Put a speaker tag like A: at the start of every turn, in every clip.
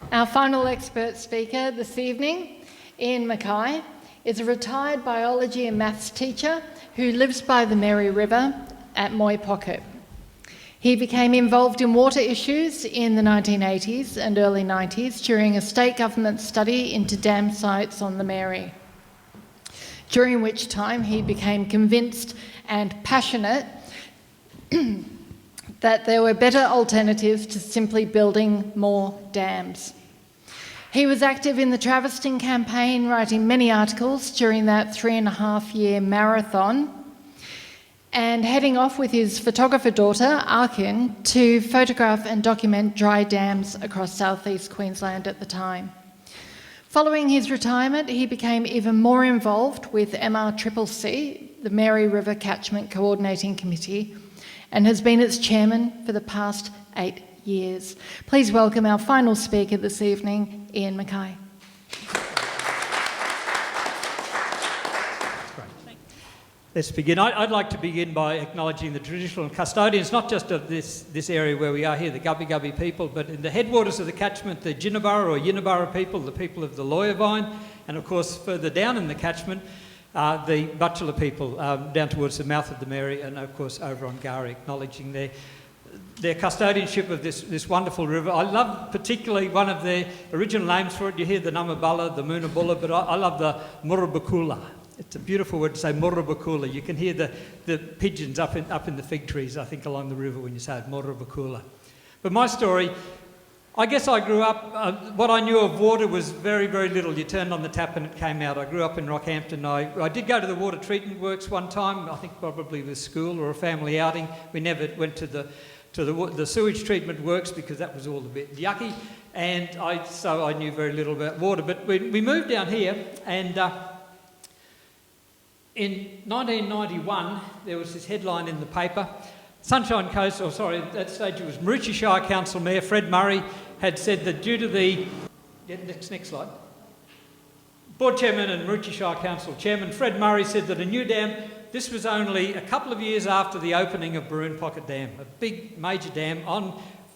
A: Our final expert speaker this evening, Ian Mackay, is a retired biology and maths teacher who lives by the Mary River at Moy Pocket. He became involved in water issues in the 1980s and early 90s during a state government study into dam sites on the Mary, during which time he became convinced and passionate that there were better alternatives to simply building more dams. He was active in the Traviston campaign, writing many articles during that 3.5-year marathon, and heading off with his photographer daughter, Arkin, to photograph and document dry dams across southeast Queensland at the time. Following his retirement, he became even more involved with MRCCC, the Mary River Catchment Coordinating Committee, and has been its chairman for the past 8 years. Please welcome our final speaker this evening, Ian Mackay.
B: Let's begin. I'd like to begin by acknowledging the traditional custodians, not just of this area where we are here, the Gubbi Gubbi people, but in the headwaters of the catchment, the Jinnabara or Yinnabara people, the people of the Lawyervine, and of course further down in the catchment, the Butchulla people down towards the mouth of the Mary, and of course over on Gara, acknowledging their custodianship of this wonderful river. I love particularly one of their original names for it. You hear the Numabulla, the Moonabulla, but I love the Murrabakula. It's a beautiful word to say, Murrabakula. You can hear the pigeons up in the fig trees, I think, along the river when you say it, Murrabakula. But my story, I guess I grew up, what I knew of water was very, very little. You turned on the tap and it came out. I grew up in Rockhampton. I did go to the water treatment works one time, I think probably with school or a family outing. We never went to the sewage treatment works because that was all a bit yucky, and so I knew very little about water. But we moved down here, and in 1991 there was this headline in the paper. Sunshine Coast, at that stage it was Maroochy Shire Council Mayor Fred Murray had said that due to the... next slide. Board Chairman and Maroochy Shire Council Chairman Fred Murray said that a new dam, this was only a couple of years after the opening of Baroon Pocket Dam, a big major dam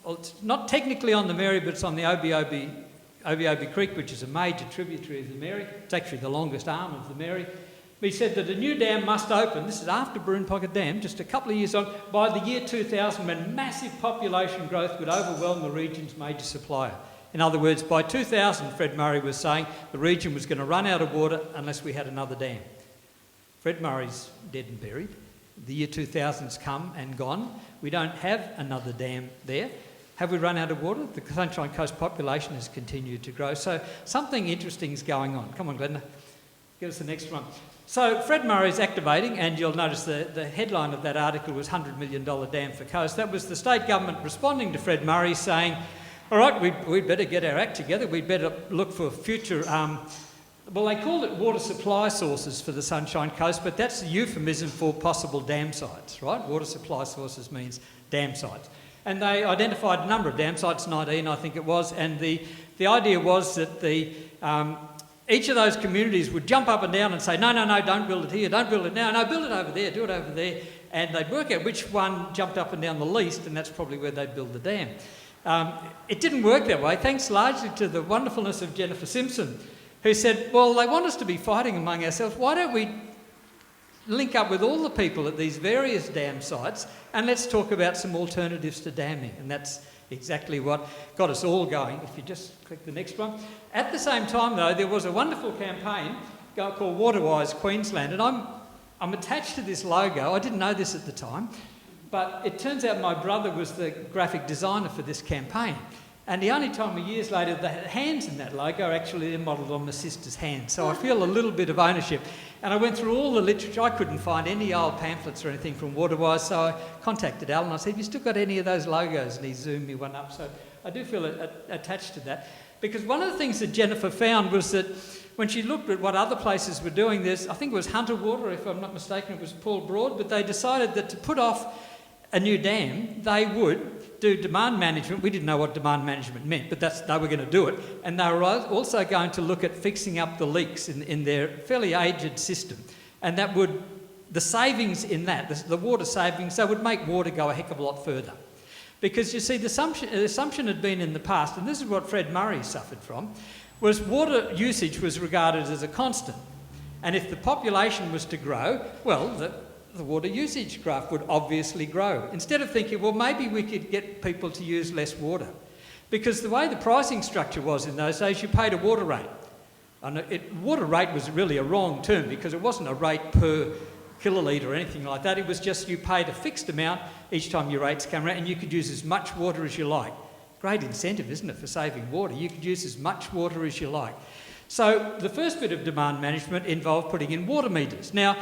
B: it's not technically on the Mary, but it's on the Obi Creek, which is a major tributary of the Mary. It's actually the longest arm of the Mary. He said that a new dam must open, this is after Baroon Pocket Dam, just a couple of years on, by the year 2000, when massive population growth would overwhelm the region's major supplier. In other words, by 2000, Fred Murray was saying the region was going to run out of water unless we had another dam. Fred Murray's dead and buried. The year 2000's come and gone. We don't have another dam there. Have we run out of water? The Sunshine Coast population has continued to grow. So something interesting is going on. Come on, Glenda. Give us the next one. So Fred Murray's activating, and you'll notice the headline of that article was $100 million dam for coast. That was the state government responding to Fred Murray saying, all right, we'd better get our act together. We'd better look for future... well, they called it water supply sources for the Sunshine Coast, but that's a euphemism for possible dam sites, right? Water supply sources means dam sites. And they identified a number of dam sites, 19 I think it was, and the idea was that each of those communities would jump up and down and say, no, don't build it here, don't build it now, no, build it over there, do it over there, and they'd work out which one jumped up and down the least, and that's probably where they'd build the dam. It didn't work that way, thanks largely to the wonderfulness of Jennifer Simpson, who said, well, they want us to be fighting among ourselves, why don't we link up with all the people at these various dam sites and let's talk about some alternatives to damming. And that's exactly what got us all going. If you just click the next one. At the same time, though, there was a wonderful campaign called Waterwise Queensland, and I'm attached to this logo. I didn't know this at the time, but it turns out my brother was the graphic designer for this campaign. And he only told me years later the hands in that logo are actually modelled on my sister's hands. So I feel a little bit of ownership. And I went through all the literature. I couldn't find any old pamphlets or anything from Waterwise, so I contacted Alan. I said, have you still got any of those logos? And he zoomed me one up. So I do feel attached to that. Because one of the things that Jennifer found was that when she looked at what other places were doing, I think it was Hunter Water, if I'm not mistaken, it was Paul Broad, but they decided that to put off a new dam, they would do demand management. We didn't know what demand management meant, but they were going to do it. And they were also going to look at fixing up the leaks in their fairly aged system. And that the savings in that, the water savings, they would make water go a heck of a lot further. Because you see, the assumption had been in the past, and this is what Fred Murray suffered from, was water usage was regarded as a constant. And if the population was to grow, well, the water usage graph would obviously grow. Instead of thinking, well, maybe we could get people to use less water. Because the way the pricing structure was in those days, you paid a water rate. And water rate was really a wrong term because it wasn't a rate per kilolitre or anything like that. It was just you paid a fixed amount each time your rates came around and you could use as much water as you like. Great incentive, isn't it, for saving water? You could use as much water as you like. So the first bit of demand management involved putting in water meters. Now,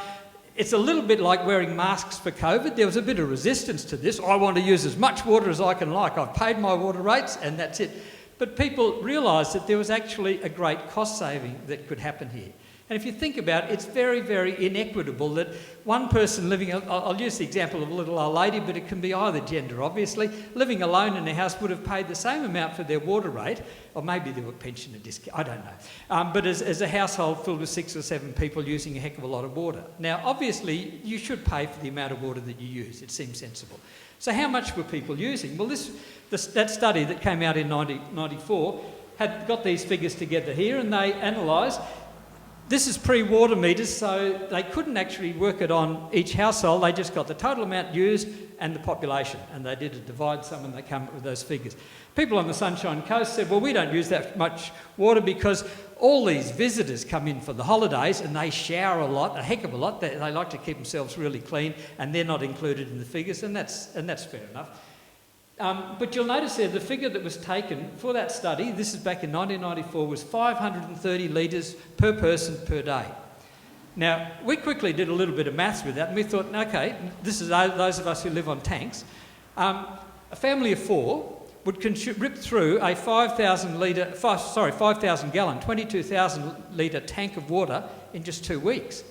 B: it's a little bit like wearing masks for COVID. There was a bit of resistance to this. I want to use as much water as I can like. I've paid my water rates and that's it. But people realised that there was actually a great cost saving that could happen here. And if you think about it, it's very, very inequitable that one person living, I'll use the example of a little old lady, but it can be either gender, obviously, living alone in a house would have paid the same amount for their water rate, or maybe there were pensioner discount, I don't know. But as a household filled with 6 or 7 people using a heck of a lot of water. Now, obviously, you should pay for the amount of water that you use. It seems sensible. So how much were people using? Well, that study that came out in 1994 had got these figures together here, and they analysed. This is pre-water meters, so they couldn't actually work it on each household. They just got the total amount used and the population, and they did a divide sum and they came up with those figures. People on the Sunshine Coast said, well, we don't use that much water because all these visitors come in for the holidays and they shower a lot, a heck of a lot. They like to keep themselves really clean and they're not included in the figures, and that's fair enough. But you'll notice there the figure that was taken for that study, this is back in 1994, was 530 litres per person per day. Now, we quickly did a little bit of maths with that and we thought, okay, this is those of us who live on tanks. A family of 4 would rip through a 5,000 gallon, 22,000 litre tank of water in just 2 weeks.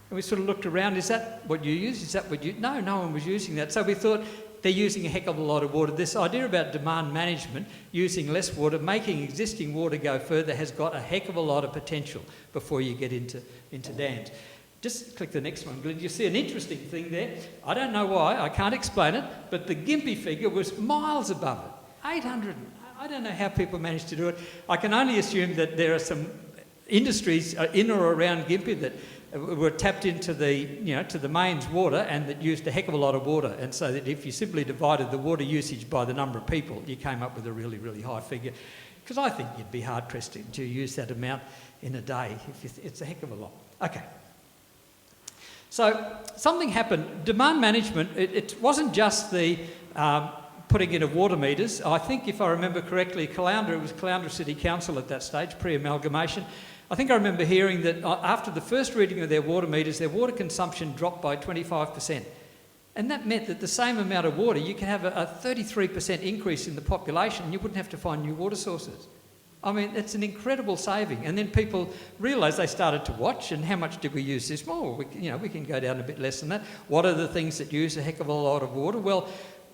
B: And we sort of looked around, is that what you use? Is that what you... No one was using that. So we thought, they're using a heck of a lot of water. This idea about demand management, using less water, making existing water go further, has got a heck of a lot of potential before you get into dams. Just click the next one, Glenn. You see an interesting thing there. I don't know why, I can't explain it, but the Gympie figure was miles above it. 800. I don't know how people managed to do it. I can only assume that there are some industries in or around Gympie that were tapped into to the mains water and that used a heck of a lot of water, and so that if you simply divided the water usage by the number of people, you came up with a really, really high figure. Because I think you'd be hard-pressed to use that amount in a day. It's a heck of a lot. Okay. So something happened. Demand management, it wasn't just the putting in of water meters. I think, if I remember correctly, it was Caloundra City Council at that stage, pre-amalgamation. I think I remember hearing that after the first reading of their water meters, their water consumption dropped by 25%. And that meant that the same amount of water, you can have a 33% increase in the population and you wouldn't have to find new water sources. I mean, it's an incredible saving. And then people realised, they started to watch, and how much did we use this? Well, we can go down a bit less than that. What are the things that use a heck of a lot of water? Well,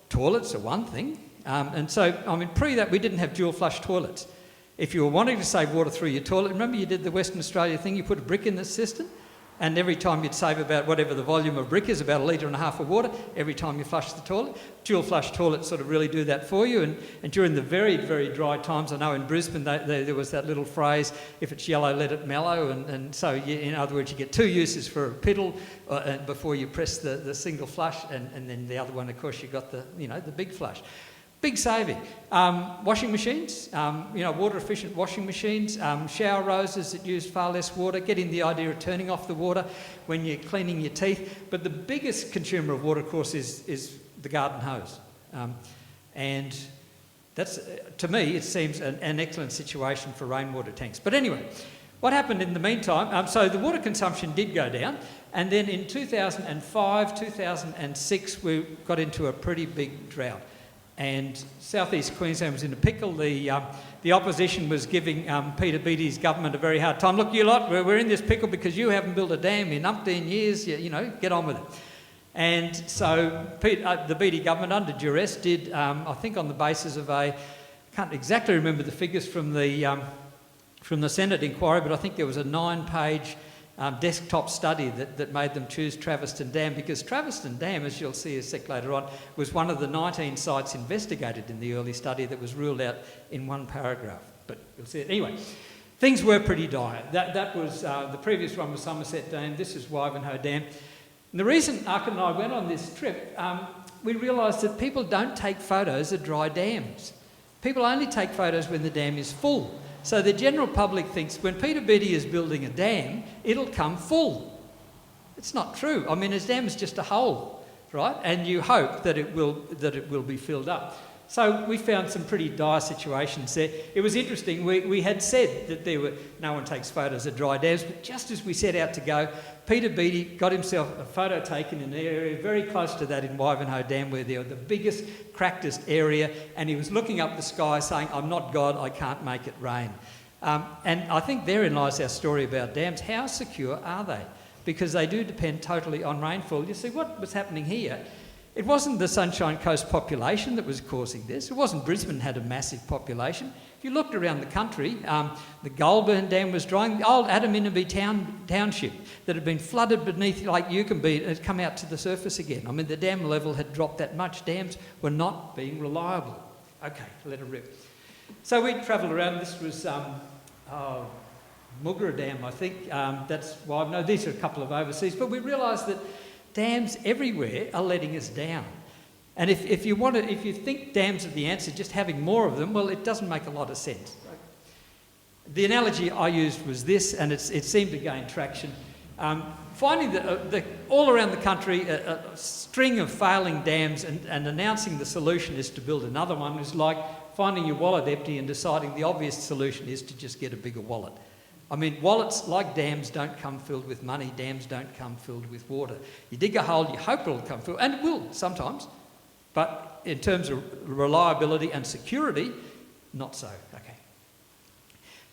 B: toilets are one thing. And so, I mean, pre that, we didn't have dual flush toilets. If you were wanting to save water through your toilet, remember you did the Western Australia thing, you put a brick in the cistern, and every time you'd save about whatever the volume of brick is, about 1.5 litres of water, every time you flush the toilet. Dual flush toilets sort of really do that for you, and during the very, very dry times, I know in Brisbane there was that little phrase, if it's yellow, let it mellow, and so in other words, you get 2 uses for a piddle before you press the single flush, and then the other one, of course, you got the big flush. Big saving. Washing machines, water efficient washing machines, shower roses that use far less water, getting the idea of turning off the water when you're cleaning your teeth. But the biggest consumer of water, of course, is the garden hose. And that's, to me, it seems an excellent situation for rainwater tanks. But anyway, what happened in the meantime? So the water consumption did go down. And then in 2005, 2006, we got into a pretty big drought. And southeast Queensland was in a pickle. The opposition was giving Peter Beattie's government a very hard time. Look, you lot, we're in this pickle because you haven't built a dam in umpteen years. Get on with it. And so the Beattie government, under duress, did, I think on the basis of I can't exactly remember the figures from the Senate inquiry, but I think there was a 9-page desktop study that made them choose Traveston Dam, because Traveston Dam, as you'll see a sec later on, was one of the 19 sites investigated in the early study that was ruled out in one paragraph. But you'll see it. Anyway, things were pretty dire. That was, the previous one was Somerset Dam, this is Wivenhoe Dam. And the reason Arkin and I went on this trip, we realised that people don't take photos of dry dams. People only take photos when the dam is full. So the general public thinks when Peter Beattie is building a dam, it'll come full. It's not true. I mean, a dam is just a hole, right? And you hope that it will be filled up. So we found some pretty dire situations there. It was interesting. We had said that no one takes photos of dry dams, but just as we set out to go, Peter Beattie got himself a photo taken in an area very close to that in Wivenhoe Dam, where they're the biggest, crackedest area, and he was looking up the sky saying, "I'm not God, I can't make it rain." And I think therein lies our story about dams. How secure are they? Because they do depend totally on rainfall. You see, what was happening here, it wasn't the Sunshine Coast population that was causing this. It wasn't Brisbane had a massive population. If you looked around the country, the Goulburn Dam was drying. The old Adam Innerby township that had been flooded beneath Lake Yucumbe had come out to the surface again. I mean, the dam level had dropped that much. Dams were not being reliable. Okay, let it rip. So we travelled around. This was Mugra Dam, I think. That's why I know these are a couple of overseas. But we realised that dams everywhere are letting us down. And if you think dams are the answer, just having more of them, well, it doesn't make a lot of sense. The analogy I used was this, and it seemed to gain traction. Finding that all around the country, a string of failing dams and announcing the solution is to build another one is like finding your wallet empty and deciding the obvious solution is to just get a bigger wallet. I mean, wallets, like dams, don't come filled with money. Dams don't come filled with water. You dig a hole, you hope it'll come filled, and it will sometimes. But in terms of reliability and security, not so. Okay.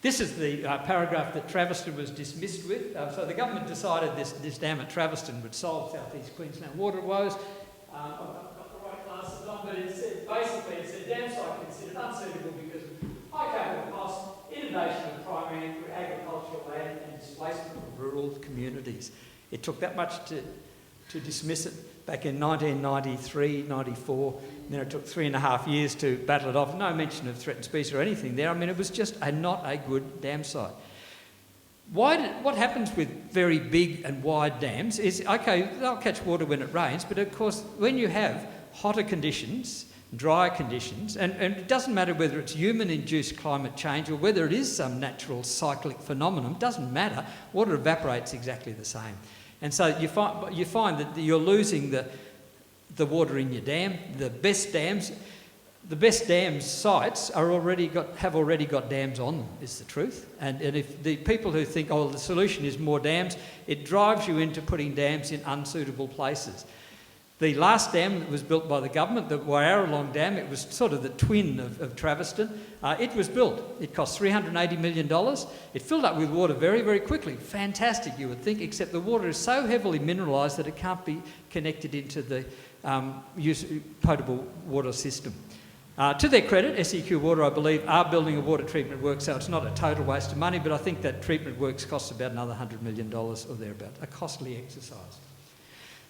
B: This is the paragraph that Traveston was dismissed with. So the government decided this dam at Traveston would solve South East Queensland water woes. I've got the right glasses on, but it said dam site considered unsuitable because of high capital costs, inundation of primary and agricultural land, and displacement of rural communities. It took that much to dismiss it back in 1993, 94, and then it took 3.5 years to battle it off. No mention of threatened species or anything there. I mean, it was just not a good dam site. What happens with very big and wide dams is, okay, they'll catch water when it rains, but of course, when you have hotter conditions, drier conditions, and it doesn't matter whether it's human-induced climate change or whether it is some natural cyclic phenomenon, it doesn't matter, water evaporates exactly the same. And so you find that you're losing the water in your dam. The best dam sites have already got dams on them, is the truth. And if the people who think, oh, the solution is more dams, it drives you into putting dams in unsuitable places. The last dam that was built by the government, the Wyaralong Dam, it was sort of the twin of Traveston. It was built. It cost $380 million. It filled up with water very, very quickly. Fantastic, you would think, except the water is so heavily mineralised that it can't be connected into the potable water system. To their credit, SEQ Water, I believe, are building a water treatment works, so it's not a total waste of money, but I think that treatment works costs about another $100 million or thereabouts. A costly exercise.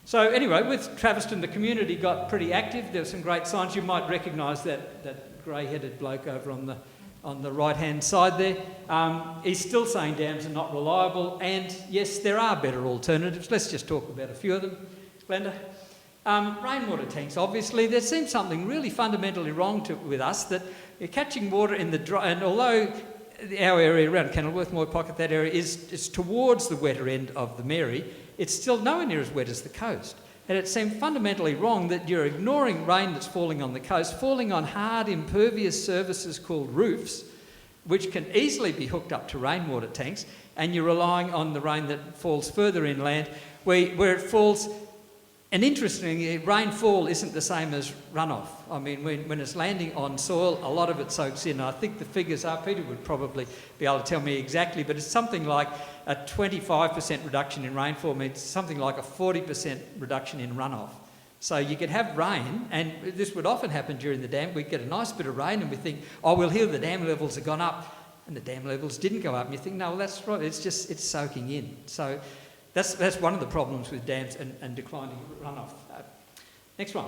B: So anyway, with Traveston, the community got pretty active. There were some great signs. You might recognise that grey-headed bloke over on the right-hand side there. He's still saying dams are not reliable, and yes, there are better alternatives. Let's just talk about a few of them. Glenda? Rainwater tanks, obviously. There seems something really fundamentally wrong with us, that you're catching water in the dry, and although our area around Kenilworth, Moy Pocket, that area is towards the wetter end of the Mary, it's still nowhere near as wet as the coast. And it seemed fundamentally wrong that you're ignoring rain that's falling on the coast, falling on hard, impervious surfaces called roofs, which can easily be hooked up to rainwater tanks, and you're relying on the rain that falls further inland, where it falls. And interestingly, rainfall isn't the same as runoff. I mean, when it's landing on soil, a lot of it soaks in. I think the figures are, Peter would probably be able to tell me exactly, but it's something like a 25% reduction in rainfall means something like a 40% reduction in runoff. So you could have rain, and this would often happen during the dam. We'd get a nice bit of rain and we think, oh, we'll hear the dam levels have gone up. and the dam levels didn't go up. And you think, no, well, that's right, it's soaking in. So that's one of the problems with dams and declining runoff. Next one.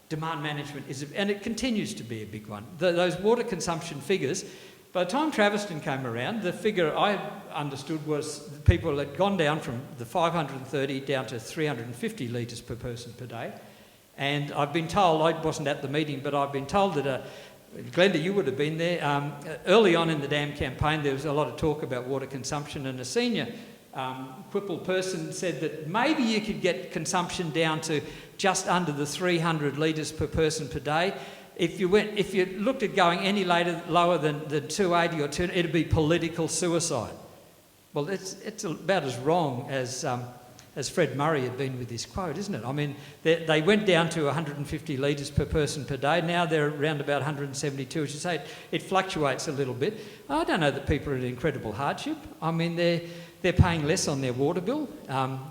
B: Demand management and it continues to be a big one. Those water consumption figures, by the time Traveston came around, the figure I understood was people had gone down from the 530 down to 350 litres per person per day. And I've been told, I wasn't at the meeting, but I've been told that, Glenda, you would have been there, early on in the dam campaign there was a lot of talk about water consumption, and a senior Whipple person said that maybe you could get consumption down to just under the 300 litres per person per day. If you looked at going any lower than 280 or 200, it'd be political suicide. Well, it's about as wrong as Fred Murray had been with his quote, isn't it? I mean, they went down to 150 litres per person per day. Now they're around about 172. As you say, it fluctuates a little bit. I don't know that people are in incredible hardship. I mean, they're paying less on their water bill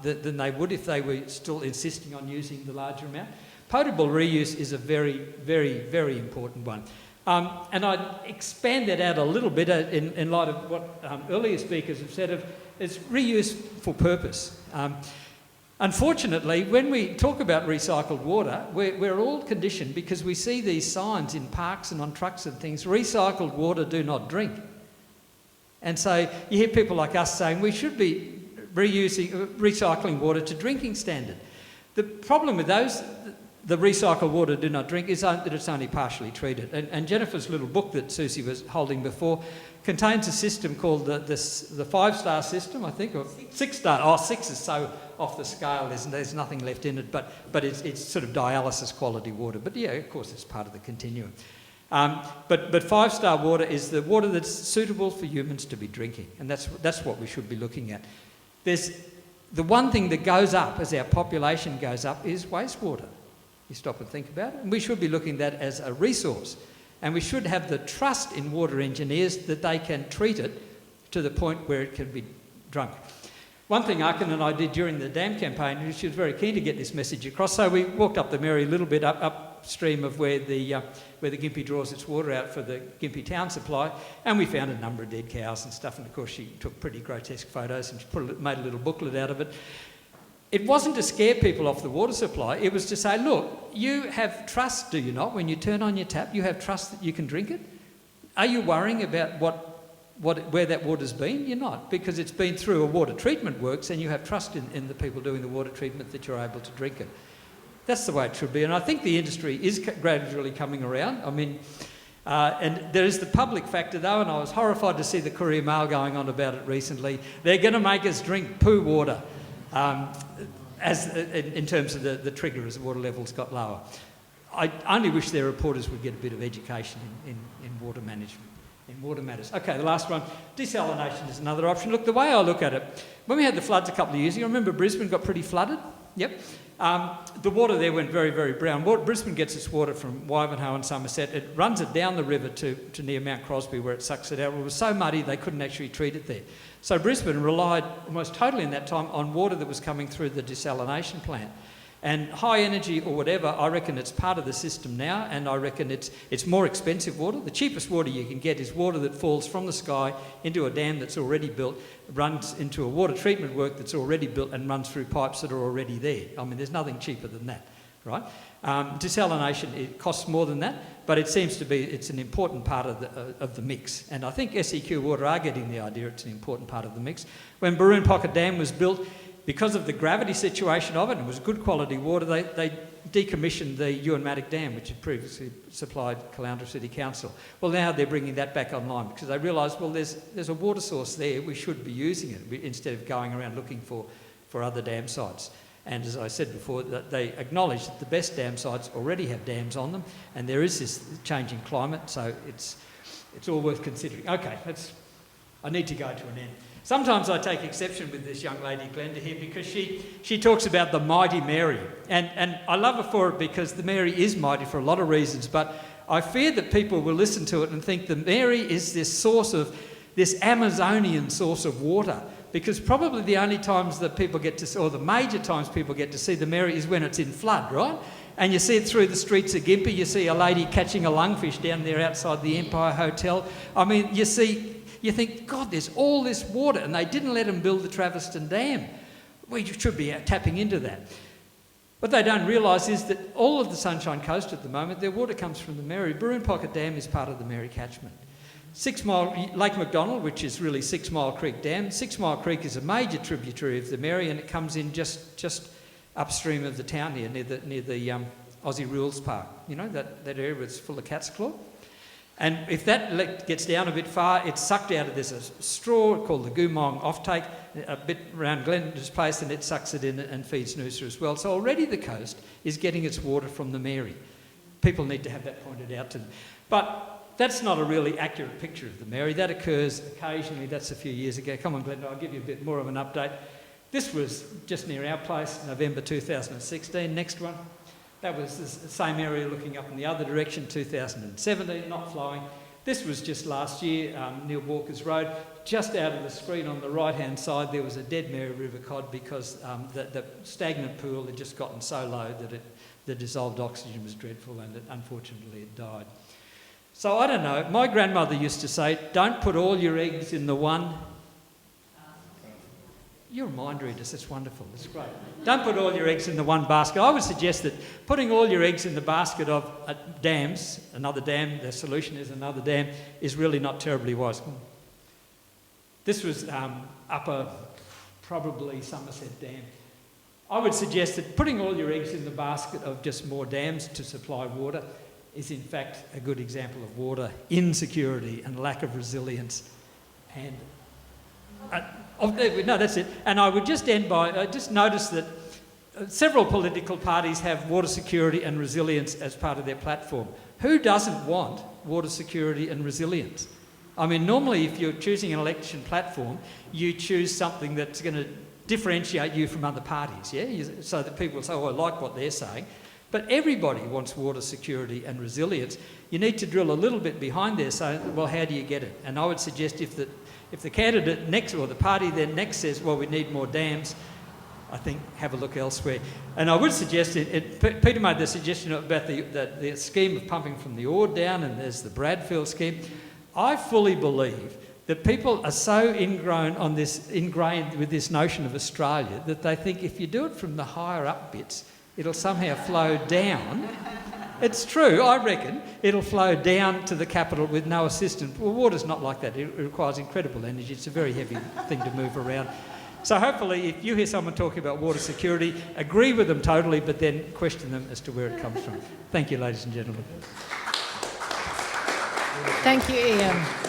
B: than they would if they were still insisting on using the larger amount. Potable reuse is a very, very, very important one. And I'd expand that out a little bit in light of what earlier speakers have said is reuse for purpose. Unfortunately, when we talk about recycled water, we're all conditioned because we see these signs in parks and on trucks and things, recycled water do not drink. And so you hear people like us saying we should be recycling water to drinking standard. The problem with the recycled water do not drink is that it's only partially treated. And Jennifer's little book that Susie was holding before contains a system called the 5-star system, I think, or 6-star. Oh, 6 is so off the scale, there's nothing left in it, but it's sort of dialysis quality water. But yeah, of course, it's part of the continuum. But 5-star water is the water that's suitable for humans to be drinking, and that's what we should be looking at. The one thing that goes up as our population goes up is wastewater. You stop and think about it. And we should be looking at that as a resource. And we should have the trust in water engineers that they can treat it to the point where it can be drunk. One thing Arkin and I did during the dam campaign, she was very keen to get this message across, so we walked up the Mary a little bit upstream of where the Gympie draws its water out for the Gympie town supply, and we found a number of dead cows and stuff, and of course she took pretty grotesque photos and she made a little booklet out of it. It wasn't to scare people off the water supply, it was to say, look, you have trust, do you not? When you turn on your tap, you have trust that you can drink it? Are you worrying about where that water's been? You're not, because it's been through a water treatment works and you have trust in the people doing the water treatment that you're able to drink it. That's the way it should be, and I think the industry is gradually coming around. I mean, and there is the public factor though, and I was horrified to see the Courier Mail going on about it recently. They're going to make us drink poo water. In terms of the trigger as the water levels got lower. I only wish their reporters would get a bit of education in water management, in water matters. Okay, the last one, desalination is another option. Look, the way I look at it, when we had the floods a couple of years ago, remember Brisbane got pretty flooded? Yep. The water there went very, very brown. Brisbane gets its water from Wivenhoe and Somerset. It runs it down the river to near Mount Crosby where it sucks it out. It was so muddy they couldn't actually treat it there. So Brisbane relied almost totally in that time on water that was coming through the desalination plant. And high energy or whatever, I reckon it's part of the system now, and I reckon it's more expensive water. The cheapest water you can get is water that falls from the sky into a dam that's already built, runs into a water treatment work that's already built and runs through pipes that are already there. I mean, there's nothing cheaper than that, right? Desalination, it costs more than that, but it seems to be, it's an important part of the mix. And I think SEQ Water are getting the idea it's an important part of the mix. When Baroon Pocket Dam was built, because of the gravity situation of it, and it was good quality water, they decommissioned the Ewan-Matic Dam, which had previously supplied Caloundra City Council. Well, now they're bringing that back online because they realised, well, there's a water source there, we should be using it instead of going around looking for other dam sites. And as I said before, that they acknowledge that the best dam sites already have dams on them, and there is this changing climate, so it's all worth considering. Okay, I need to go to an end. Sometimes I take exception with this young lady, Glenda, here, because she talks about the mighty Mary. And I love her for it because the Mary is mighty for a lot of reasons, but I fear that people will listen to it and think the Mary is this Amazonian source of water, because probably the only times that people get to see, or the major times people get to see the Mary is when it's in flood, right? And you see it through the streets of Gympie, you see a lady catching a lungfish down there outside the Empire Hotel. I mean, you see You think, God, there's all this water, and they didn't let them build the Traveston Dam. We should be tapping into that. What they don't realise is that all of the Sunshine Coast at the moment, their water comes from the Mary. Baroon Pocket Dam is part of the Mary Catchment. 6 Mile, Lake McDonald, which is really 6 Mile Creek Dam. 6 Mile Creek is a major tributary of the Mary, and it comes in just upstream of the town here, near the Aussie Rules Park. You know, that area where it's full of cat's claw. And if that gets down a bit far, it's sucked out of, there's a straw called the Goomong offtake, a bit around Glenda's place, and it sucks it in and feeds Noosa as well. So already the coast is getting its water from the Mary. People need to have that pointed out to them. But that's not a really accurate picture of the Mary. That occurs occasionally. That's a few years ago. Come on, Glenda, I'll give you a bit more of an update. This was just near our place, November 2016. Next one. That was the same area looking up in the other direction, 2017, not flowing. This was just last year, Neil Walker's Road. Just out of the screen on the right-hand side, there was a dead Mary River cod because the stagnant pool had just gotten so low that the dissolved oxygen was dreadful, and unfortunately it died. So I don't know. My grandmother used to say, don't put all your eggs in the one... You're a mind readers, that's wonderful, that's great. Don't put all your eggs in the one basket. I would suggest that putting all your eggs in the basket of dams, another dam, the solution is another dam, is really not terribly wise. This was upper, probably Somerset Dam. I would suggest that putting all your eggs in the basket of just more dams to supply water is in fact a good example of water insecurity and lack of resilience. And no, that's it. And I would just end by, just notice that several political parties have water security and resilience as part of their platform. Who doesn't want water security and resilience? I mean, normally if you're choosing an election platform, you choose something that's going to differentiate you from other parties, yeah? So that people say, oh, I like what they're saying. But everybody wants water security and resilience. You need to drill a little bit behind there, so, well, how do you get it? And I would suggest if the candidate next, or the party then next says, well, we need more dams, I think have a look elsewhere. And I would suggest, Peter made the suggestion about the scheme of pumping from the Ord down, and there's the Bradfield scheme. I fully believe that people are so ingrained with this notion of Australia that they think if you do it from the higher up bits, it'll somehow flow down. It's true, I reckon, it'll flow down to the capital with no assistance. Well, water's not like that. It requires incredible energy. It's a very heavy thing to move around. So hopefully, if you hear someone talking about water security, agree with them totally, but then question them as to where it comes from. Thank you, ladies and gentlemen.
A: Thank you, Ian.